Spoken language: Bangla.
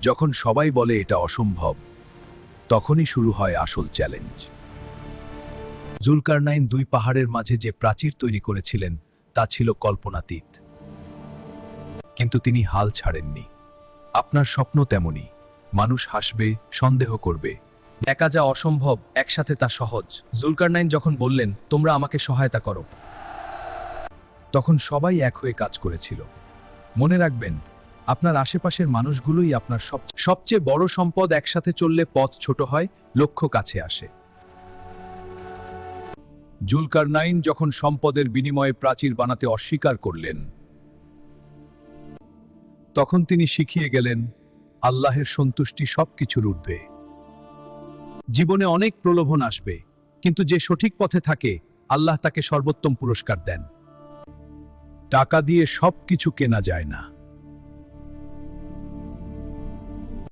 যখন সবাই বলে এটা অসম্ভব, তখনই শুরু হয় আসল চ্যালেঞ্জ। জুলকারনাইন দুই পাহাড়ের মাঝে যে প্রাচীর তৈরি করেছিলেন তা ছিল কল্পনাতীত, কিন্তু তিনি হাল ছাড়েননি। আপনার স্বপ্ন তেমনই, মানুষ হাসবে, সন্দেহ করবে। একা যা অসম্ভব, একসাথে তা সহজ। জুলকারনাইন যখন বললেন, তোমরা আমাকে সহায়তা করো, তখন সবাই এক হয়ে কাজ করেছিল। মনে রাখবেন, আপনার আশেপাশের মানুষগুলোই আপনার সবচেয়ে বড় সম্পদ। একসাথে চললে পথ ছোট হয়, লক্ষ্য কাছে আসে। জুলকারনাইন যখন সম্পদের বিনিময়ে প্রাচীর বানাতে অস্বীকার করলেন, তখন তিনি শিখিয়ে গেলেন আল্লাহের সন্তুষ্টি সবকিছুর ঊর্ধ্বে। জীবনে অনেক প্রলোভন আসবে, কিন্তু যে সঠিক পথে থাকে আল্লাহ তাকে সর্বোত্তম পুরস্কার দেন। টাকা দিয়ে সবকিছু কেনা যায় না।